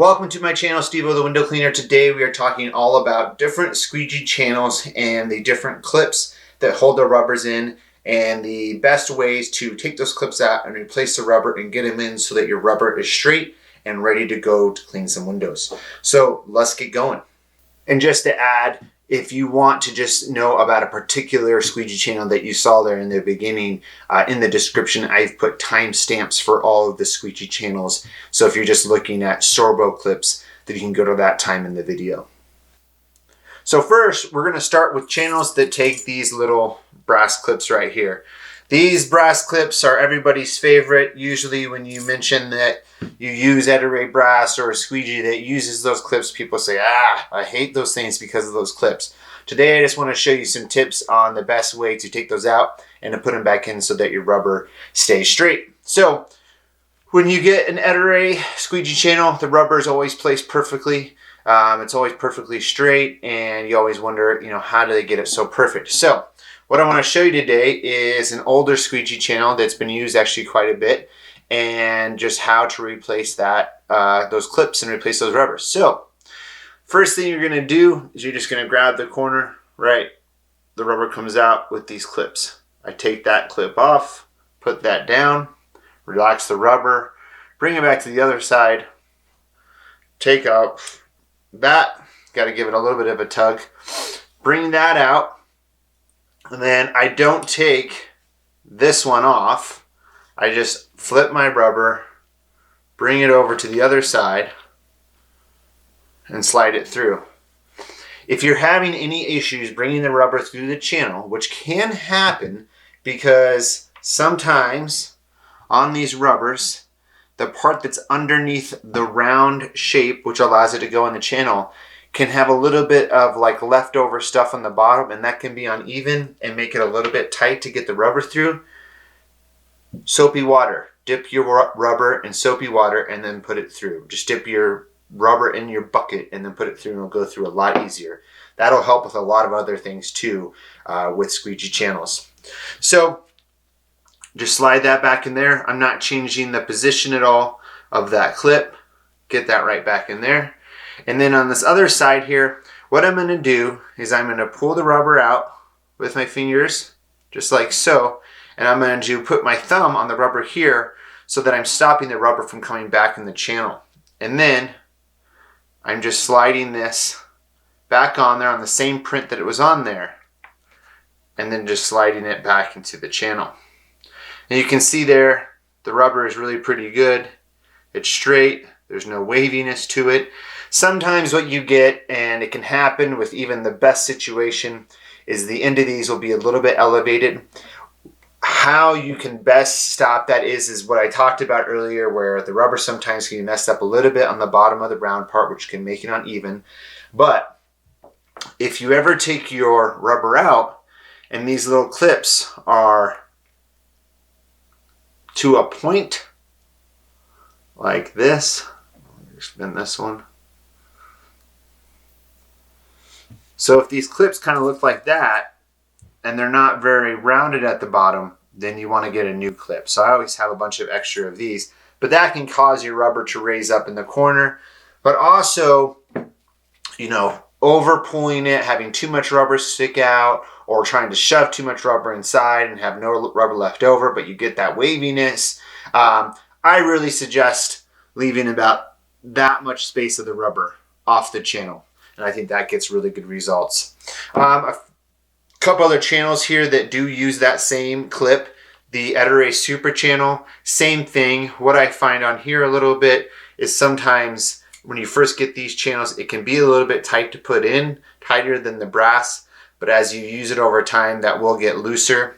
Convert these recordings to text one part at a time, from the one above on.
Welcome to my channel, SteveO the Window Cleaner. Today we are talking all about different squeegee channels and the different clips that hold the rubbers in and the best ways to take those clips out and replace the rubber and get them in so that your rubber is straight and ready to go to clean some windows. So let's get going. And just to add, if you want to just know about a particular squeegee channel that you saw there in the beginning, in the description I've put timestamps for all of the squeegee channels. So if you're just looking at Sorbo clips, then you can go to that time in the video. So first, we're going to start with channels that take these little brass clips right here. These brass clips are everybody's favorite. Usually when you mention that you use Ettore brass or a squeegee that uses those clips, people say, I hate those things because of those clips. Today I just want to show you some tips on the best way to take those out and to put them back in so that your rubber stays straight. So when you get an Ettore squeegee channel, the rubber is always placed perfectly. It's always perfectly straight, and you always wonder, how do they get it so perfect? So what I want to show you today is an older squeegee channel that's been used actually quite a bit, and just how to replace that those clips and replace those rubbers. So first thing you're going to do is you're just going to grab the corner, right? The rubber comes out with these clips. I take that clip off, put that down, relax the rubber, bring it back to the other side, take out that, got to give it a little bit of a tug, bring that out. And then I don't take this one off. I just flip my rubber, bring it over to the other side, and slide it through. If you're having any issues bringing the rubber through the channel, which can happen because sometimes on these rubbers, the part that's underneath the round shape, which allows it to go in the channel, can have a little bit of like leftover stuff on the bottom, and that can be uneven and make it a little bit tight to get the rubber through. Soapy water. Dip your rubber in soapy water and then put it through. Just dip your rubber in your bucket and then put it through, and it'll go through a lot easier. That'll help with a lot of other things too with squeegee channels. So just slide that back in there. I'm not changing the position at all of that clip. Get that right back in there. And then on this other side here, what I'm going to do is I'm going to pull the rubber out with my fingers, just like so. And I'm going to put my thumb on the rubber here so that I'm stopping the rubber from coming back in the channel. And then I'm just sliding this back on there on the same print that it was on there. And then just sliding it back into the channel. And you can see there, the rubber is really pretty good. It's straight. There's no waviness to it. Sometimes what you get, and it can happen with even the best situation, is the end of these will be a little bit elevated. How you can best stop that is what I talked about earlier, where the rubber sometimes can be messed up a little bit on the bottom of the round part, which can make it uneven. But if you ever take your rubber out and these little clips are to a point like this, spin this one. So if these clips kind of look like that and they're not very rounded at the bottom, then you want to get a new clip. So I always have a bunch of extra of these, but that can cause your rubber to raise up in the corner. But also, over pulling it, having too much rubber stick out, or trying to shove too much rubber inside and have no rubber left over, but you get that waviness. I really suggest leaving about that much space of the rubber off the channel. And I think that gets really good results. A couple other channels here that do use that same clip. The Ettore Super channel, same thing. What I find on here a little bit is sometimes when you first get these channels, it can be a little bit tight to put in, tighter than the brass. But as you use it over time, that will get looser.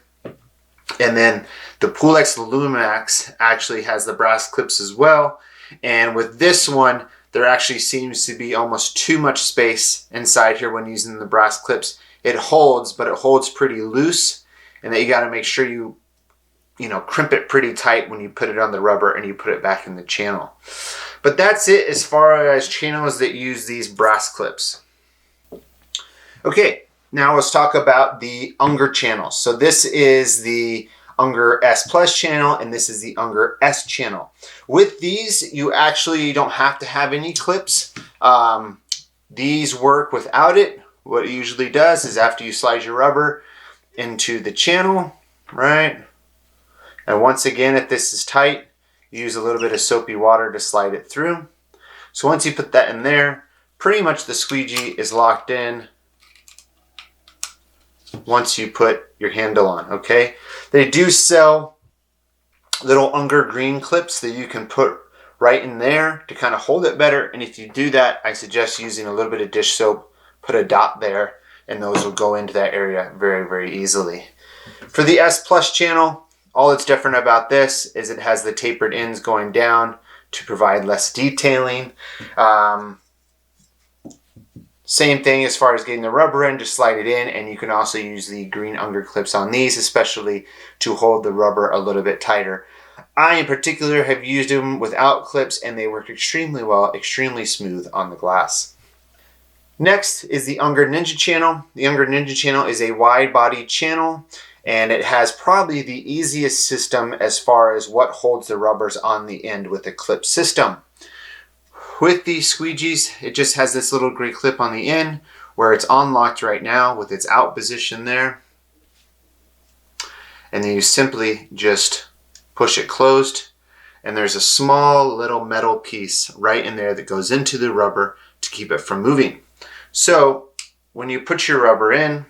And then the Xero Max actually has the brass clips as well. And with this one, there actually seems to be almost too much space inside here when using the brass clips. It holds, but it holds pretty loose, and that you got to make sure you crimp it pretty tight when you put it on the rubber and you put it back in the channel. But that's it as far as channels that use these brass clips. Okay, now let's talk about the Unger channels. So this is the Ungar S Plus channel, and this is the Ungar S channel. With these, you actually don't have to have any clips. These work without it. What it usually does is after you slide your rubber into the channel, right? And once again, if this is tight, use a little bit of soapy water to slide it through. So once you put that in there, pretty much the squeegee is locked in once you put your handle on, okay? They do sell little Unger green clips that you can put right in there to kind of hold it better. And if you do that, I suggest using a little bit of dish soap, put a dot there, and those will go into that area very, very easily. For the S Plus channel, all that's different about this is it has the tapered ends going down to provide less detailing. Same thing as far as getting the rubber in, just slide it in, and you can also use the green Unger clips on these, especially to hold the rubber a little bit tighter. I in particular have used them without clips and they work extremely well, extremely smooth on the glass. Next is the Unger Ninja channel. The Unger Ninja channel is a wide body channel, and it has probably the easiest system as far as what holds the rubbers on the end with the clip system. With these squeegees, it just has this little gray clip on the end where it's unlocked right now with its out position there. And then you simply just push it closed, and there's a small little metal piece right in there that goes into the rubber to keep it from moving. So when you put your rubber in,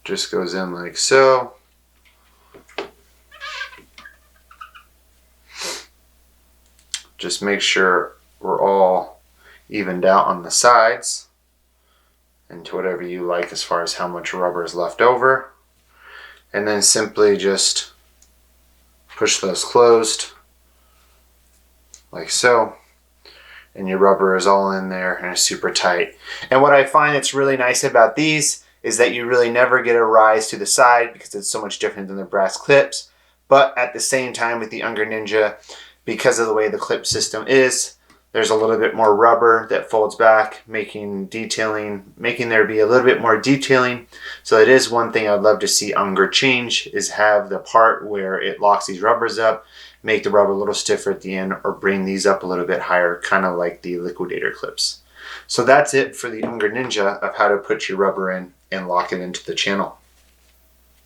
just goes in like so. Just make sure we're all evened out on the sides and to whatever you like as far as how much rubber is left over. And then simply just push those closed like so. And your rubber is all in there and it's super tight. And what I find that's really nice about these is that you really never get a rise to the side because it's so much different than the brass clips. But at the same time with the Unger Ninja, because of the way the clip system is, there's a little bit more rubber that folds back, making there be a little bit more detailing. So it is one thing I'd love to see Unger change, is have the part where it locks these rubbers up, make the rubber a little stiffer at the end, or bring these up a little bit higher, kind of like the Liquidator clips. So that's it for the Unger Ninja of how to put your rubber in and lock it into the channel.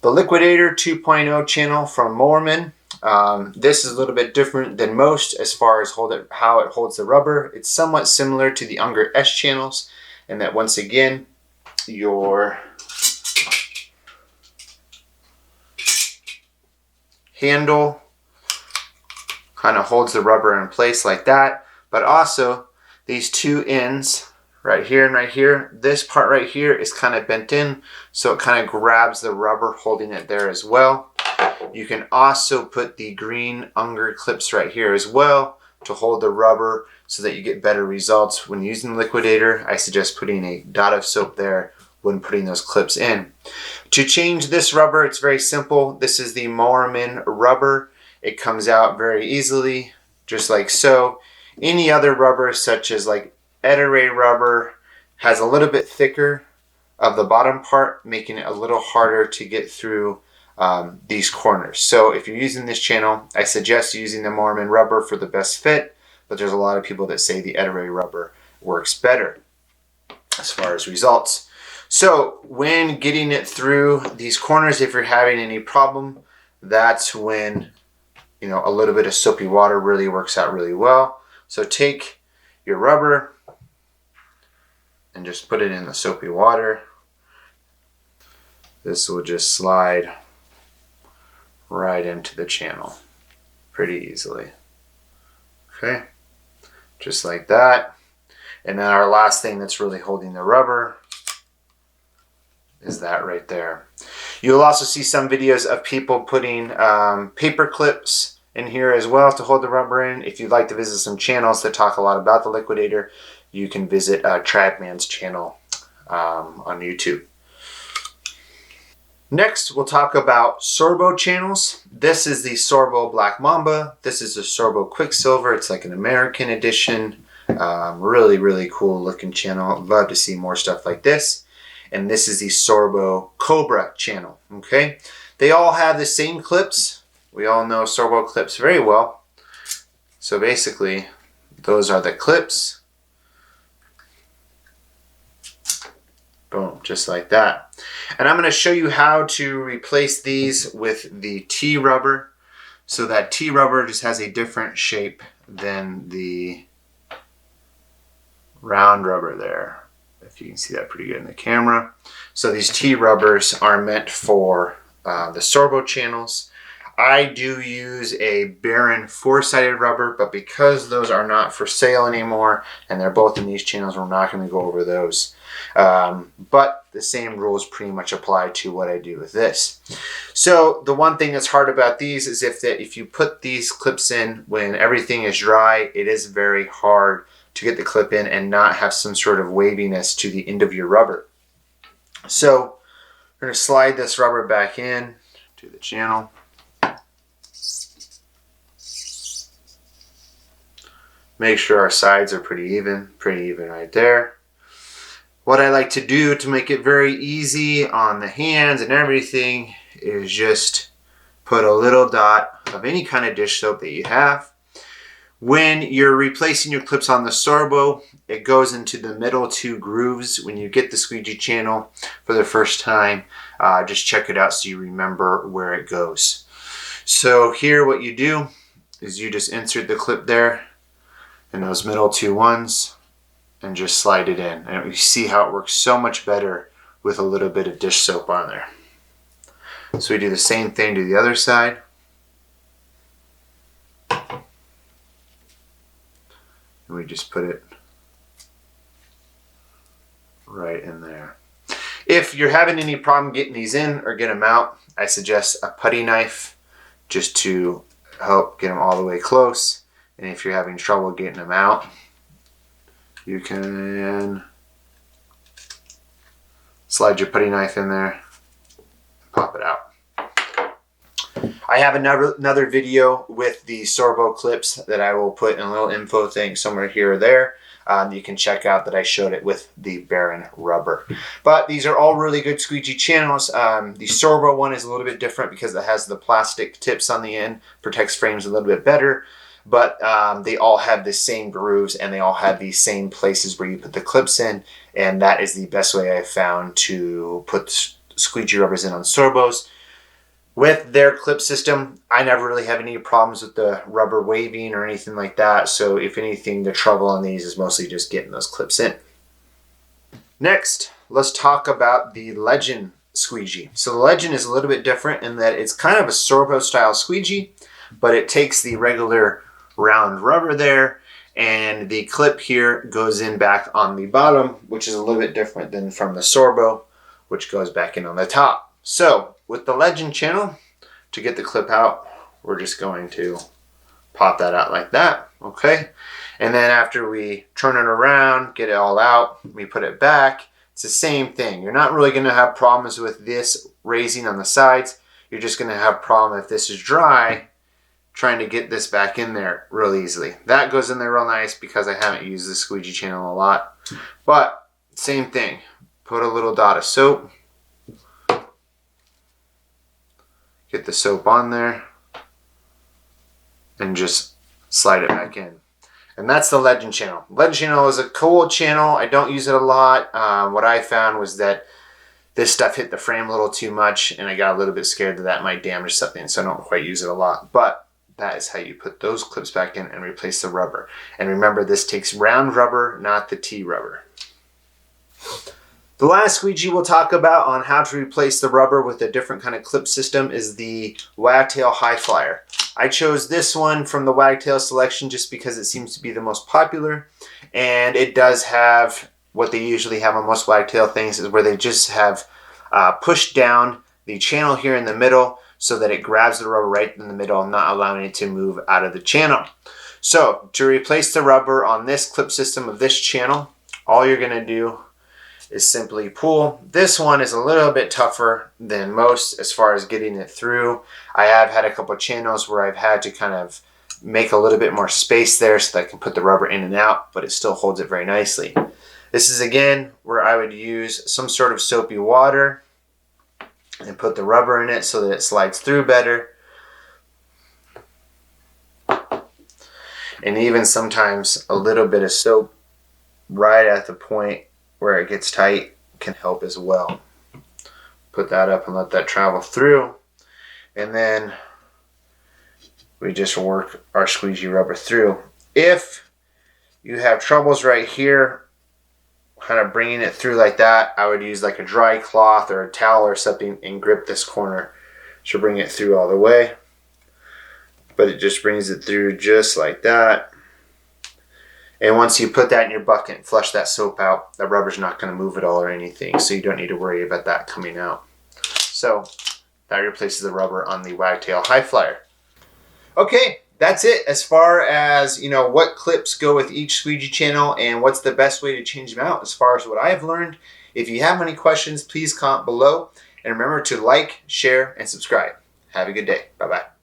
The Liquidator 2.0 channel from Moerman. This is a little bit different than most as far as how it holds the rubber. It's somewhat similar to the Unger S channels, and that once again, your handle kind of holds the rubber in place like that, but also these two ends right here and right here, this part right here is kind of bent in, so it kind of grabs the rubber holding it there as well. You can also put the green Unger clips right here as well to hold the rubber so that you get better results when using the Liquidator. I suggest putting a dot of soap there when putting those clips in. To change this rubber, it's very simple. This is the Moerman rubber. It comes out very easily, just like so. Any other rubber, such as like Ettore rubber, has a little bit thicker of the bottom part, making it a little harder to get through these corners. So if you're using this channel, I suggest using the Moerman rubber for the best fit, but there's a lot of people that say the Ettore rubber works better as far as results. So when getting it through these corners, if you're having any problem, that's when, you know, a little bit of soapy water really works out really well. So take your rubber and just put it in the soapy water. This will just slide right into the channel pretty easily. Okay, just like that. And then our last thing that's really holding the rubber is that right there. You'll also see some videos of people putting paper clips in here as well to hold the rubber in. If you'd like to visit some channels that talk a lot about the Liquidator, you can visit Tradman's channel on YouTube. Next, we'll talk about Sorbo channels. This is the Sorbo Black Mamba. This is the Sorbo Quicksilver. It's like an American edition. Really, really cool looking channel. I'd love to see more stuff like this. and this is the Sorbo Cobra channel. Okay, they all have the same clips. We all know Sorbo clips very well. So basically, those are the clips. Boom, just like that. And I'm going to show you how to replace these with the T rubber. So that T rubber just has a different shape than the round rubber there. If you can see that pretty good in the camera. So these T rubbers are meant for the Sorbo channels. I do use a Baron 4-sided rubber, but because those are not for sale anymore and they're both in these channels, we're not going to go over those. But the same rules pretty much apply to what I do with this. So the one thing that's hard about these is if you put these clips in when everything is dry, it is very hard to get the clip in and not have some sort of waviness to the end of your rubber. So we're going to slide this rubber back in to the channel. Make sure our sides are pretty even right there. What I like to do to make it very easy on the hands and everything is just put a little dot of any kind of dish soap that you have. When you're replacing your clips on the Sorbo, it goes into the middle 2 grooves. When you get the Squeegee channel for the first time, just check it out so you remember where it goes. So here what you do is you just insert the clip there in those middle 2 ones and just slide it in. And you see how it works so much better with a little bit of dish soap on there. So we do the same thing to the other side. And we just put it right in there. If you're having any problem getting these in or get them out, I suggest a putty knife just to help get them all the way close. And if you're having trouble getting them out, you can slide your putty knife in there and pop it out. I have another video with the Sorbo clips that I will put in a little info thing somewhere here or there. You can check out that I showed it with the Baron rubber. But these are all really good Squeegee channels. The Sorbo one is a little bit different because it has the plastic tips on the end, protects frames a little bit better. But they all have the same grooves and they all have the same places where you put the clips in, and that is the best way I've found to put squeegee rubbers in on Sorbos. With their clip system, I never really have any problems with the rubber waving or anything like that, so if anything, the trouble on these is mostly just getting those clips in. Next, let's talk about the Legend Squeegee. So the Legend is a little bit different in that it's kind of a Sorbo style squeegee, but it takes the regular round rubber there and the clip here goes in back on the bottom, which is a little bit different than from the Sorbo, which goes back in on the top. So with the Legend channel, to get the clip out, we're just going to pop that out like that, okay? And then after we turn it around, get it all out, we put it back, it's the same thing. You're not really gonna have problems with this raising on the sides. You're just gonna have a problem if this is dry, trying to get this back in there real easily. That goes in there real nice because I haven't used the squeegee channel a lot. But same thing, put a little dot of soap, get the soap on there, and just slide it back in. And that's the Legend channel. Legend channel is a cool channel. I don't use it a lot. What I found was that this stuff hit the frame a little too much and I got a little bit scared that that might damage something, so I don't quite use it a lot. But that is how you put those clips back in and replace the rubber. And remember, this takes round rubber, not the T rubber. The last squeegee we'll talk about on how to replace the rubber with a different kind of clip system is the Wagtail High Flyer. I chose this one from the Wagtail selection just because it seems to be the most popular, and it does have what they usually have on most Wagtail things, is where they just have pushed down the channel here in the middle so that it grabs the rubber right in the middle, not allowing it to move out of the channel. So to replace the rubber on this clip system of this channel, all you're going to do is simply pull. This one is a little bit tougher than most as far as getting it through. I have had a couple of channels where I've had to kind of make a little bit more space there so that I can put the rubber in and out, but it still holds it very nicely. This is again where I would use some sort of soapy water and put the rubber in it so that it slides through better. And even sometimes a little bit of soap right at the point where it gets tight can help as well. Put that up and let that travel through. And then we just work our squeegee rubber through. If you have troubles right here, kind of bringing it through like that, I would use like a dry cloth or a towel or something and grip this corner to bring it through all the way. But it just brings it through just like that. And once you put that in your bucket and flush that soap out, the rubber's not going to move at all or anything, so you don't need to worry about that coming out. So that replaces the rubber on the Wagtail High Flyer. Okay, that's it as far as, you know, what clips go with each squeegee channel and what's the best way to change them out as far as what I've learned. If you have any questions, please comment below. And remember to like, share, and subscribe. Have a good day. Bye-bye.